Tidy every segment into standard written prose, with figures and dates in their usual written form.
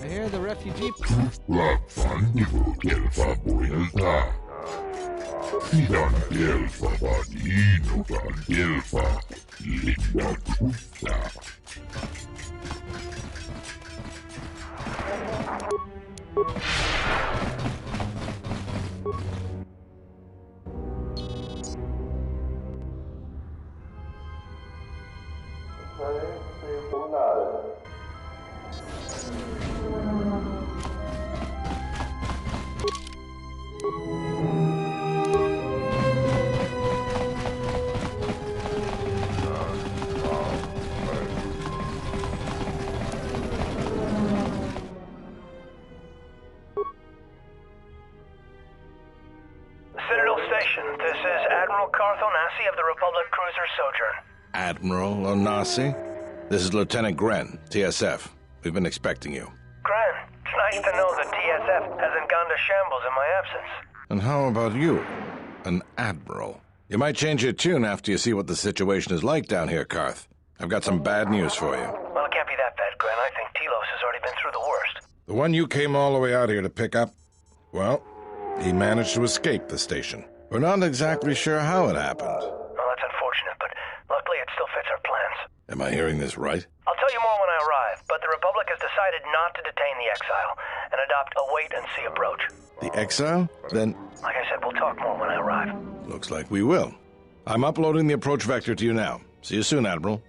I hear the refugee... This is Admiral Kotor of the Republic Cruiser Sojourn. Admiral Onasi? This is Lieutenant Gren, TSF. We've been expecting you. Gren, it's nice to know that TSF hasn't gone to shambles in my absence. And how about you? An Admiral. You might change your tune after you see what the situation is like down here, Karth. I've got some bad news for you. Well, it can't be that bad, Gren. I think Telos has already been through the worst. The one you came all the way out here to pick up, well, he managed to escape the station. We're not exactly sure how it happened. Well, that's unfortunate, but luckily it still fits our plans. Am I hearing this right? I'll tell you more when I arrive, but the Republic has decided not to detain the exile and adopt a wait-and-see approach. The exile? Then... Like I said, we'll talk more when I arrive. Looks like we will. I'm uploading the approach vector to you now. See you soon, Admiral.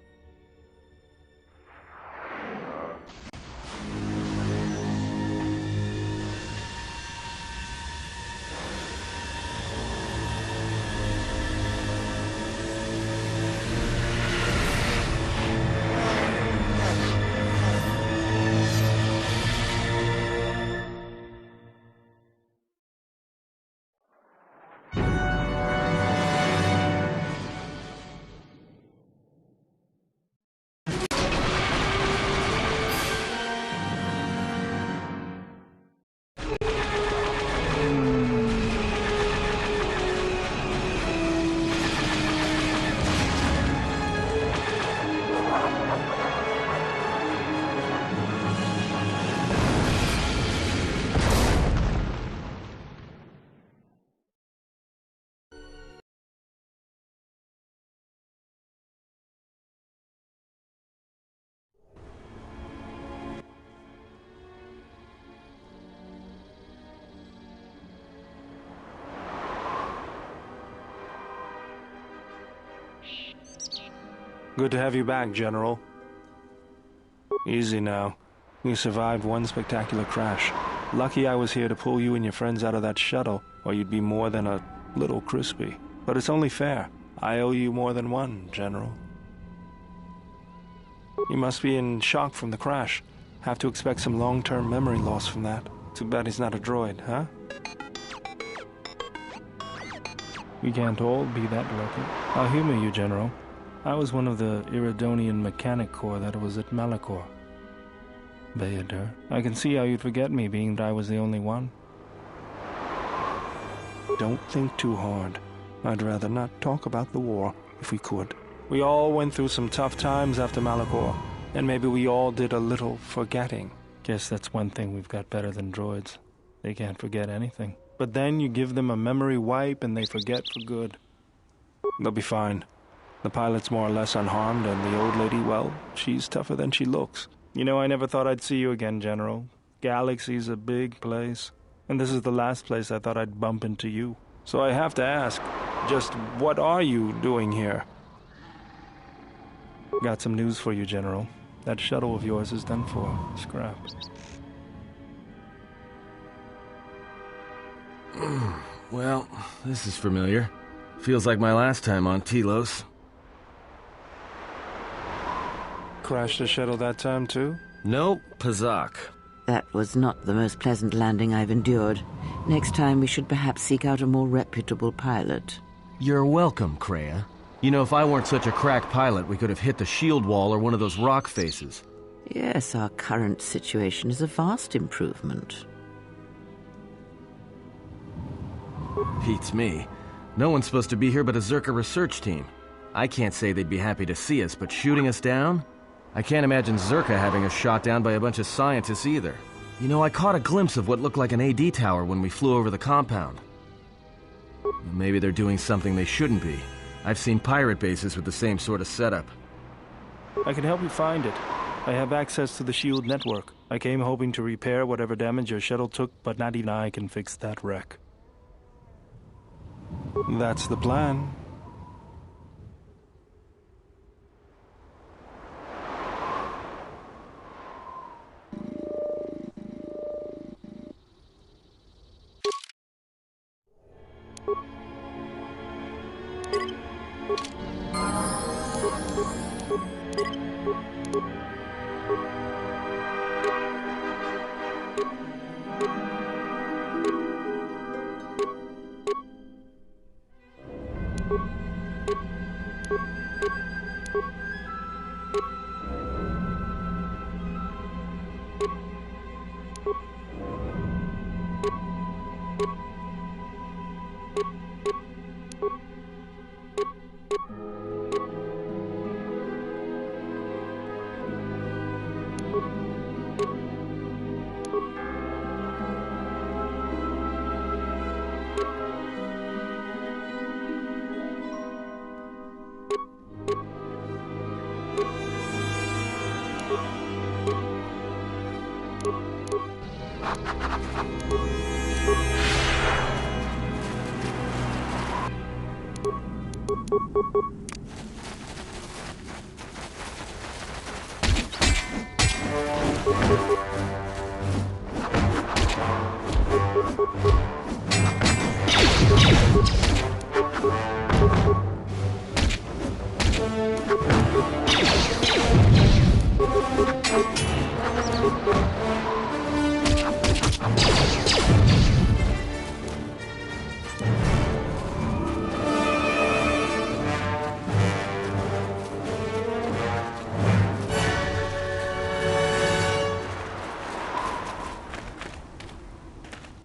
Good to have you back, General. Easy now. You survived one spectacular crash. Lucky I was here to pull you and your friends out of that shuttle, or you'd be more than a little crispy. But it's only fair. I owe you more than one, General. You must be in shock from the crash. Have to expect some long-term memory loss from that. Too bad he's not a droid, huh? We can't all be that lucky. I'll humor you, General. I was one of the Iridonian Mechanic Corps that was at Malachor. Bayadur, I can see how you'd forget me, being that I was the only one. Don't think too hard. I'd rather not talk about the war, if we could. We all went through some tough times after Malachor, and maybe we all did a little forgetting. Guess that's one thing we've got better than droids. They can't forget anything. But then you give them a memory wipe and they forget for good. They'll be fine. The pilot's more or less unharmed, and the old lady, well, she's tougher than she looks. You know, I never thought I'd see you again, General. Galaxy's a big place, and this is the last place I thought I'd bump into you. So I have to ask, just what are you doing here? Got some news for you, General. That shuttle of yours is done for. Scrap. Well, this is familiar. Feels like my last time on Telos. Crashed the shuttle that time, too? Nope, Pazak. That was not the most pleasant landing I've endured. Next time we should perhaps seek out a more reputable pilot. You're welcome, Kreia. You know, if I weren't such a crack pilot, we could have hit the shield wall or one of those rock faces. Yes, our current situation is a vast improvement. Beats me. No one's supposed to be here but a Zerka research team. I can't say they'd be happy to see us, but shooting us down? I can't imagine Zerka having us shot down by a bunch of scientists either. You know, I caught a glimpse of what looked like an AD tower when we flew over the compound. Maybe they're doing something they shouldn't be. I've seen pirate bases with the same sort of setup. I can help you find it. I have access to the shield network. I came hoping to repair whatever damage your shuttle took, but not even I can fix that wreck. That's the plan.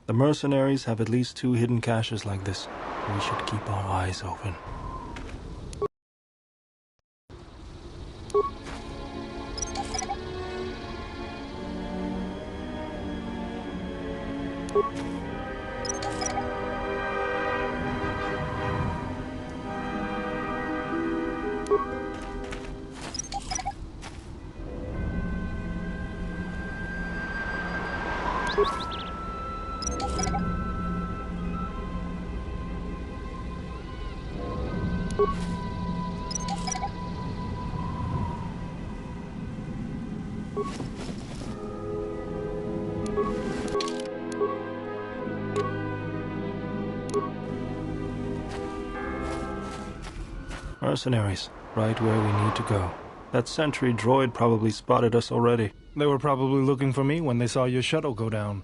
The mercenaries have at least 2 hidden caches like this. We should keep our eyes open. Mercenaries, right where we need to go. That sentry droid probably spotted us already. They were probably looking for me when they saw your shuttle go down.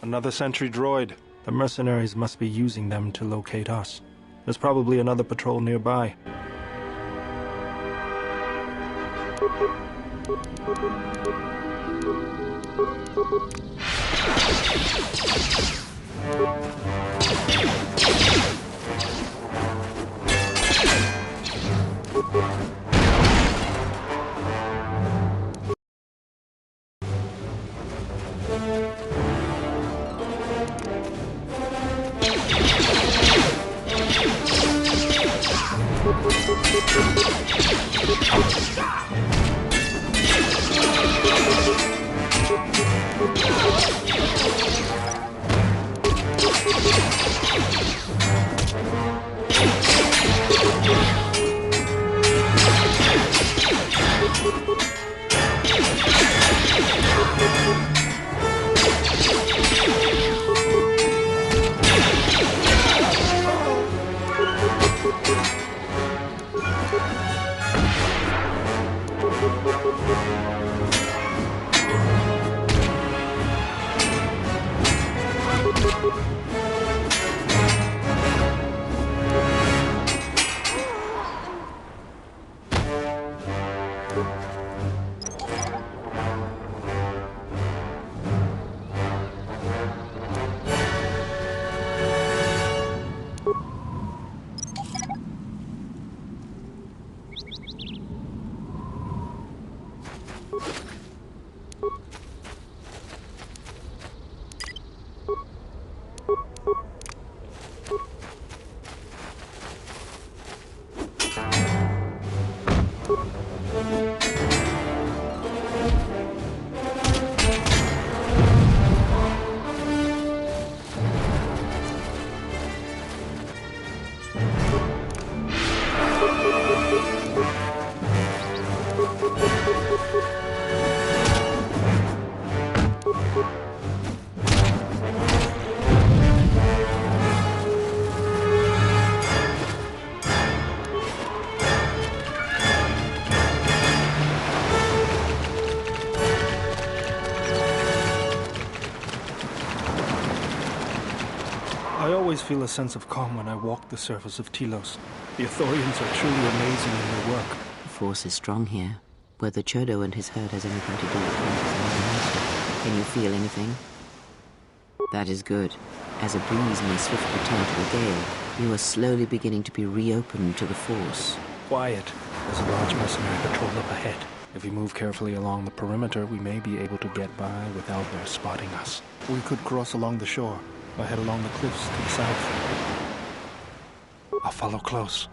Another sentry droid. The mercenaries must be using them to locate us. There's probably another patrol nearby. I always feel a sense of calm when I walk the surface of Telos. The Ithorians are truly amazing in their work. The force is strong here. Whether Chodo and his herd has anything to do with it is another matter. Can you feel anything? That is good. As a breeze may swiftly turn to a gale, you are slowly beginning to be reopened to the force. Quiet. There's a large mercenary patrol up ahead. If we move carefully along the perimeter, we may be able to get by without their spotting us. We could cross along the shore, or head along the cliffs to the south. I'll follow close.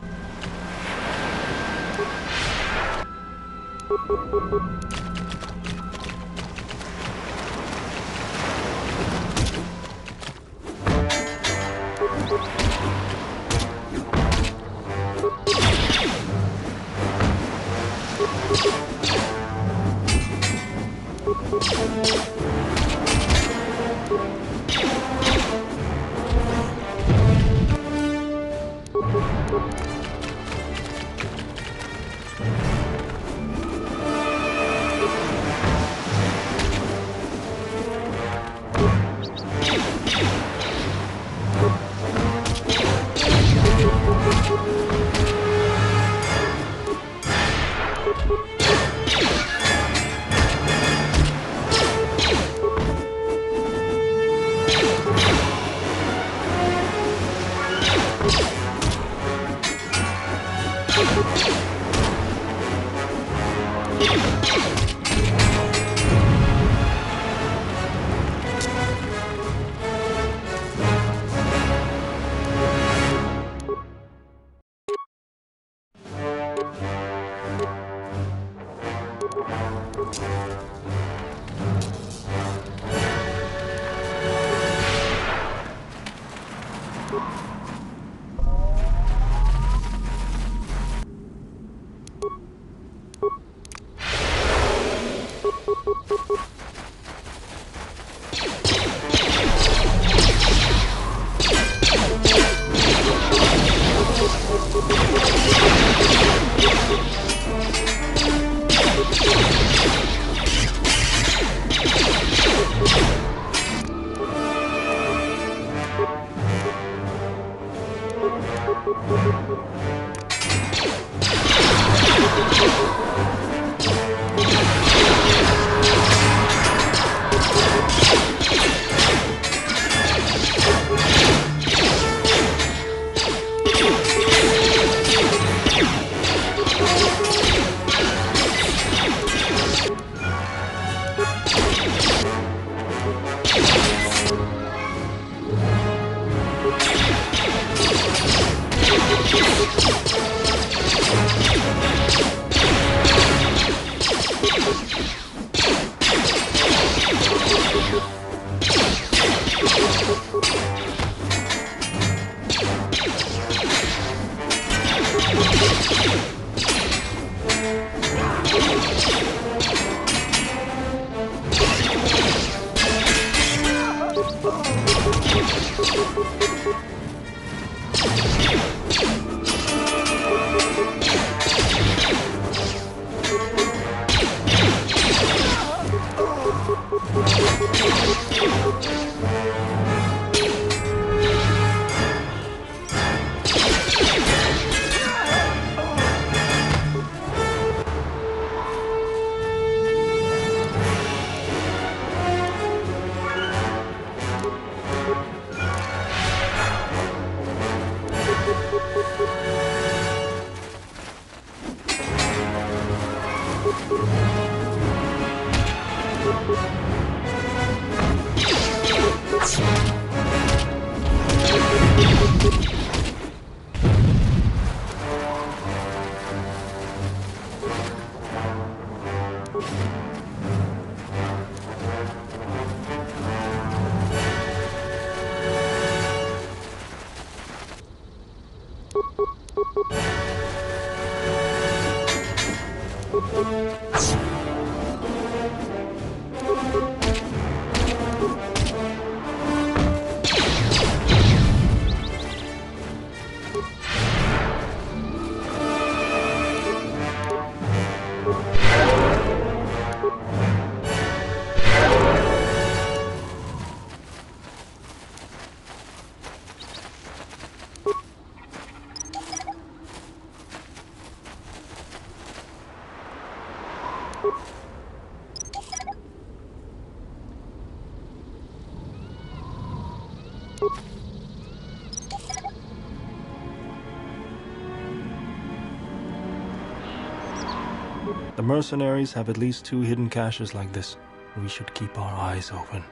The mercenaries have at least 2 hidden caches like this. We should keep our eyes open.